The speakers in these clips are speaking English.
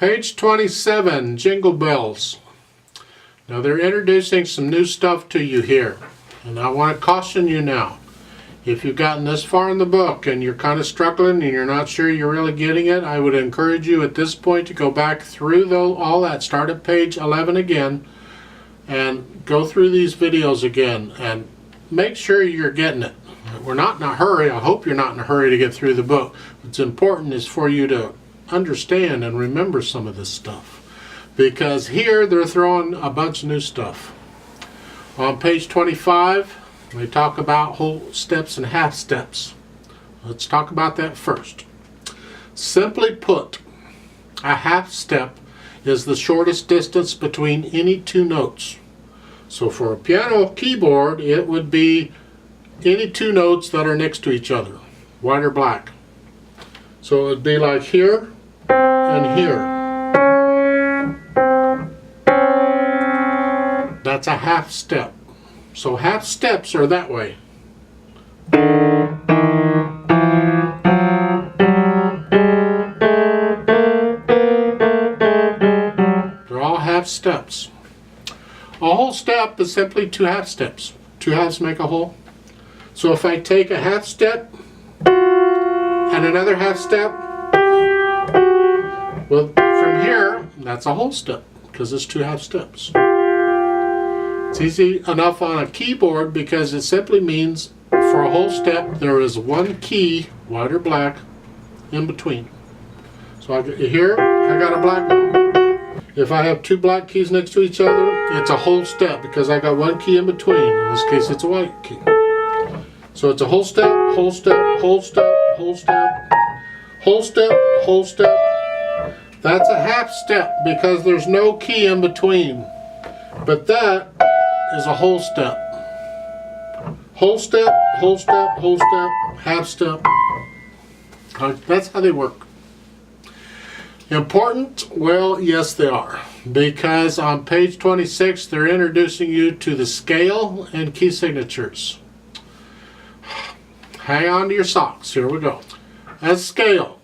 Page 27, Jingle Bells. Now they're introducing some new stuff to you here. And I want to caution you now. If you've gotten this far in the book and you're kind of struggling and you're not sure you're really getting it, I would encourage you at this point to go back through all that, start at page 11 again, and go through these videos again and make sure you're getting it. We're not in a hurry. I hope you're not in a hurry to get through the book. What's important is for you to understand and remember some of this stuff, because here they're throwing a bunch of new stuff. On page 25, we talk about whole steps and half steps. Let's talk about that first. Simply put, a half step is the shortest distance between any two notes. So for a piano keyboard, it would be any two notes that are next to each other, white or black. So it would be like here and here. That's a half step. So half steps are that way. They're all half steps. A whole step is simply two half steps. Two halves make a whole. So if I take a half step and another half step, well, from here, that's a whole step because it's two half steps. It's easy enough on a keyboard because it simply means for a whole step there is one key, white or black, in between. So here I got a black one. If I have two black keys next to each other, it's a whole step because I got one key in between. In this case it's a white key. So it's a whole step, whole step, whole step, whole step, whole step, whole step. That's a half step because there's no key in between. But that is a whole step. Whole step, whole step, whole step, half step. That's how they work. Important? Well, yes they are. Because on page 26 they're introducing you to the scale and key signatures. Hang on to your socks. Here we go. A scale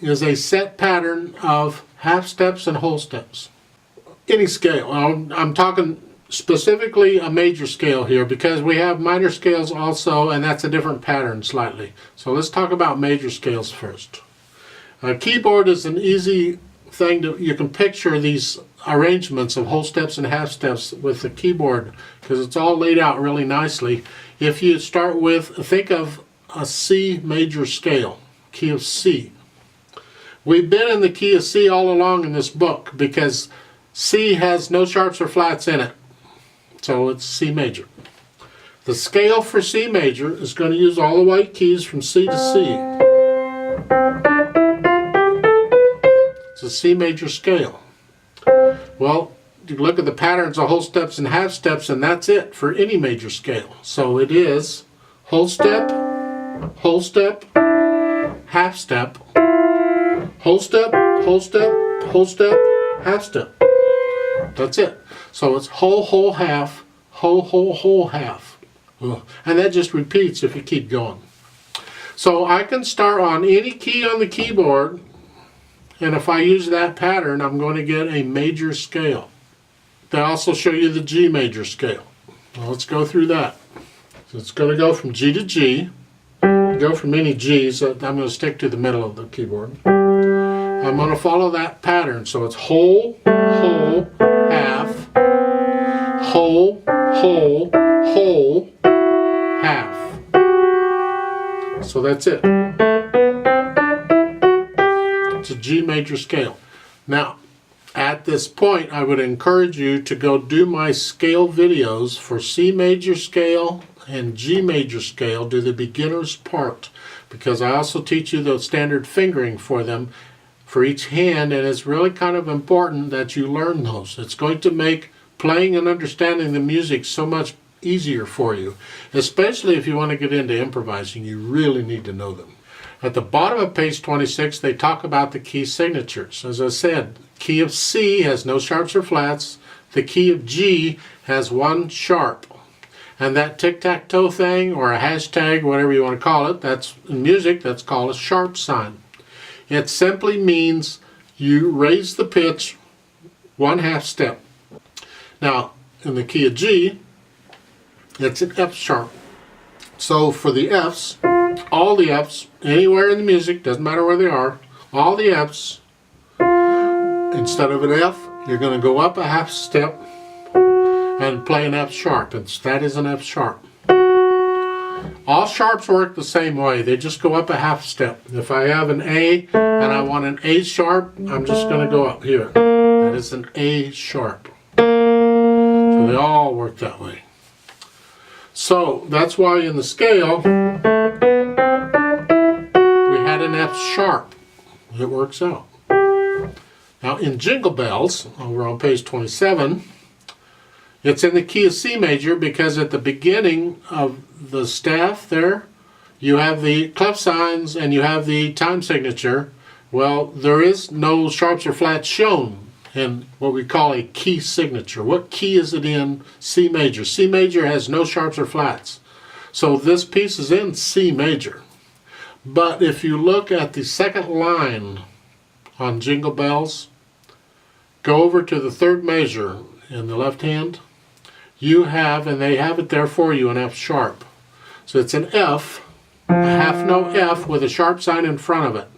is a set pattern of half steps and whole steps. Any scale. I'm talking specifically a major scale here because we have minor scales also, and that's a different pattern slightly. So let's talk about major scales first. A keyboard is an easy thing you can picture these arrangements of whole steps and half steps with the keyboard because it's all laid out really nicely. If you start with, think of a C major scale, key of C. We've been in the key of C all along in this book because C has no sharps or flats in it. So it's C major. The scale for C major is going to use all the white keys from C to C. It's a C major scale. Well, you look at the patterns of whole steps and half steps and that's it for any major scale. So it is whole step, half step, whole step, whole step, whole step, half step. That's it. So it's whole, whole, half, whole, whole, whole, half. And that just repeats if you keep going. So I can start on any key on the keyboard, and if I use that pattern, I'm going to get a major scale. They also show you the G major scale. Well, let's go through that. So it's going to go from G to G. Go from any G, so I'm going to stick to the middle of the keyboard. I'm going to follow that pattern. So it's whole, whole, half, whole, whole, whole, half. So that's it. It's a G major scale. Now, at this point, I would encourage you to go do my scale videos for C major scale and G major scale, do the beginner's part, because I also teach you the standard fingering for them for each hand, and it's really kind of important that you learn those. It's going to make playing and understanding the music so much easier for you, especially if you want to get into improvising. You really need to know them. At the bottom of page 26 they talk about the key signatures. As I said, key of C has no sharps or flats. The key of G has one sharp. And that tic-tac-toe thing, or a hashtag, whatever you want to call it, that's in music, that's called a sharp sign. It simply means you raise the pitch 1/2 step. Now, in the key of G, it's an F sharp. So for the Fs, all the Fs, anywhere in the music, doesn't matter where they are, all the Fs, instead of an F, you're going to go up a 1/2 step and play an F sharp. That is an F sharp. All sharps work the same way. They just go up a 1/2 step. If I have an A and I want an A sharp, I'm just going to go up here. That is an A sharp. So they all work that way. So that's why in the scale we had an F sharp. It works out. Now in Jingle Bells, over on page 27, it's in the key of C major because at the beginning of the staff there, you have the clef signs and you have the time signature. Well, there is no sharps or flats shown in what we call a key signature. What key is it in? C major. C major has no sharps or flats. So this piece is in C major. But if you look at the second line on Jingle Bells, go over to the third measure in the left hand, you have, and they have it there for you, an F sharp. So it's an F, a 1/2 note F with a sharp sign in front of it.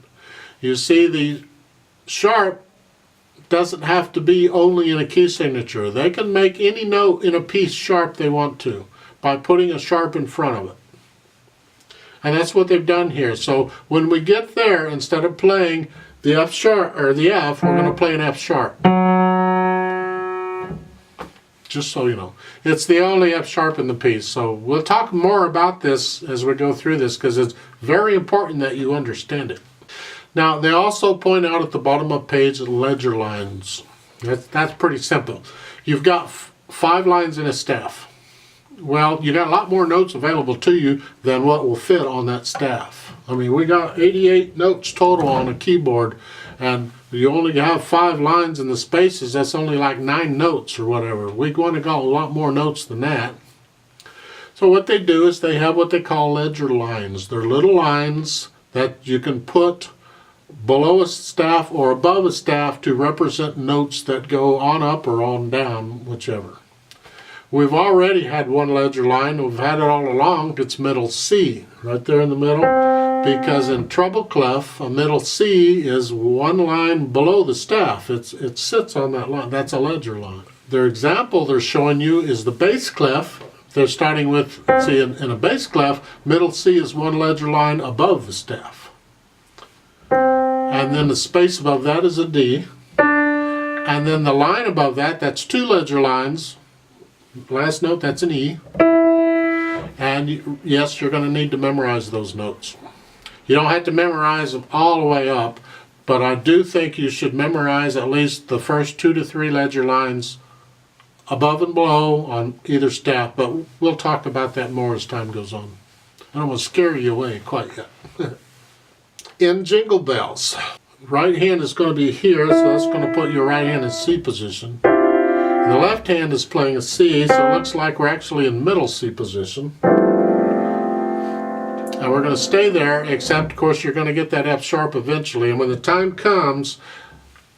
You see the sharp doesn't have to be only in a key signature. They can make any note in a piece sharp they want to by putting a sharp in front of it. And that's what they've done here. So when we get there, instead of playing the F sharp or the F, we're going to play an F sharp. Just so you know. It's the only F sharp in the piece. So we'll talk more about this as we go through this because it's very important that you understand it. Now, they also point out at the bottom of page ledger lines. That's pretty simple. You've got 5 lines in a staff. Well, you got a lot more notes available to you than what will fit on that staff. I mean, we got 88 notes total on a keyboard, and you only have 5 lines in the spaces. That's only like 9 notes or whatever. We're going to got a lot more notes than that. So what they do is they have what they call ledger lines. They're little lines that you can put below a staff or above a staff to represent notes that go on up or on down, whichever. We've already had one ledger line. We've had it all along. It's middle C, right there in the middle, because in treble clef, a middle C is one line below the staff. It sits on that line. That's a ledger line. Their example they're showing you is the bass clef. They're starting with, see, in a bass clef, middle C is one ledger line above the staff. And then the space above that is a D. And then the line above that, that's 2 ledger lines. Last note, that's an E. And yes, you're going to need to memorize those notes. You don't have to memorize them all the way up, but I do think you should memorize at least the first 2 to 3 ledger lines above and below on either staff, but we'll talk about that more as time goes on. I don't want to scare you away quite yet. In Jingle Bells, right hand is going to be here, so that's going to put your right hand in C position. The left hand is playing a C, so it looks like we're actually in middle C position. And we're going to stay there, except of course you're going to get that F sharp eventually, and when the time comes,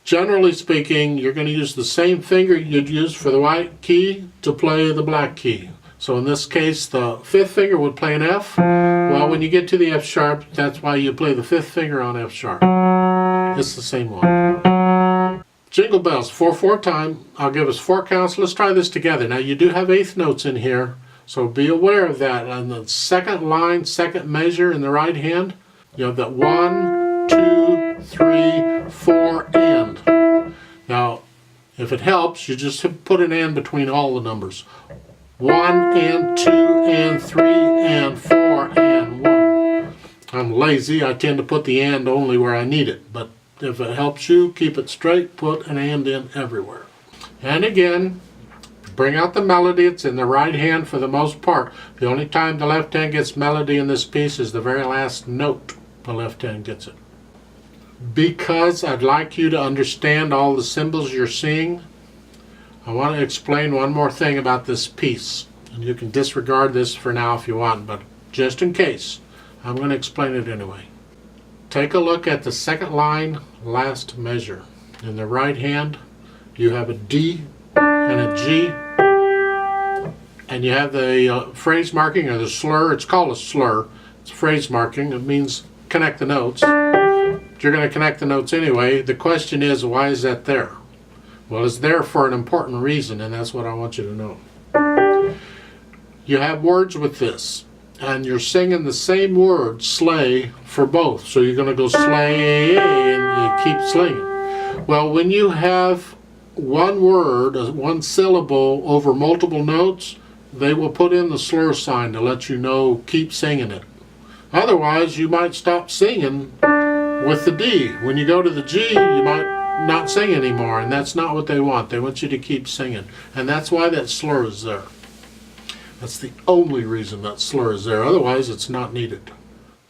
generally speaking, you're going to use the same finger you'd use for the white key to play the black key. So in this case, the 5th finger would play an F. Well, when you get to the F sharp, that's why you play the 5th finger on F sharp. It's the same one. Jingle Bells, 4/4 time. I'll give us 4 counts. Let's try this together. Now, you do have 8th notes in here, so be aware of that. On the second line, second measure in the right hand, you have that 1, 2, 3, 4, and. Now, if it helps, you just put an and between all the numbers. 1 and 2 and 3 and 4 and 1. I'm lazy. I tend to put the and only where I need it, but if it helps you keep it straight, put an and in everywhere. And again, bring out the melody. It's in the right hand for the most part. The only time the left hand gets melody in this piece is the very last note. The left hand gets it. Because I'd like you to understand all the symbols you're seeing, I want to explain one more thing about this piece. And you can disregard this for now if you want, but just in case, I'm going to explain it anyway. Take a look at the second line, last measure. In the right hand, you have a D and a G, and you have the phrase marking or the slur. It's called a slur. It's phrase marking. It means connect the notes. You're going to connect the notes anyway. The question is, why is that there? Well, it's there for an important reason, and that's what I want you to know. You have words with this, and you're singing the same word, sleigh, for both. So you're going to go sleigh, and you keep singing. Well, when you have one word, one syllable over multiple notes, they will put in the slur sign to let you know, keep singing it. Otherwise, you might stop singing with the D. When you go to the G, you might not sing anymore, and that's not what they want. They want you to keep singing, and that's why that slur is there. That's the only reason that slur is there. Otherwise, it's not needed.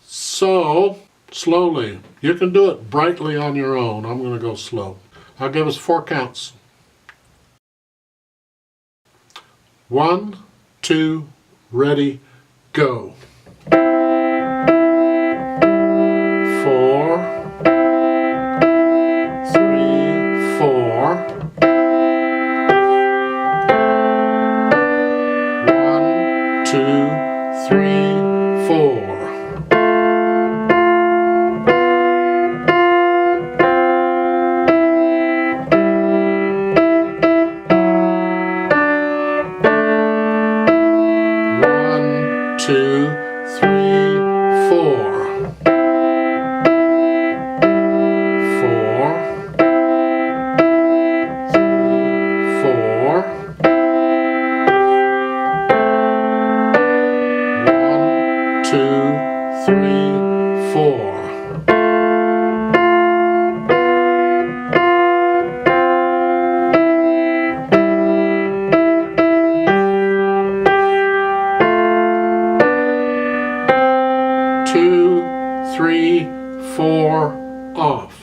So, slowly. You can do it brightly on your own. I'm going to go slow. I'll give us 4 counts. 1, 2, ready, go. 4, 3, 4. 1, 2, 3, 4. 2, 3, 4. 4, 4. 1, 2, 3, 4. 2, 3, 4, off.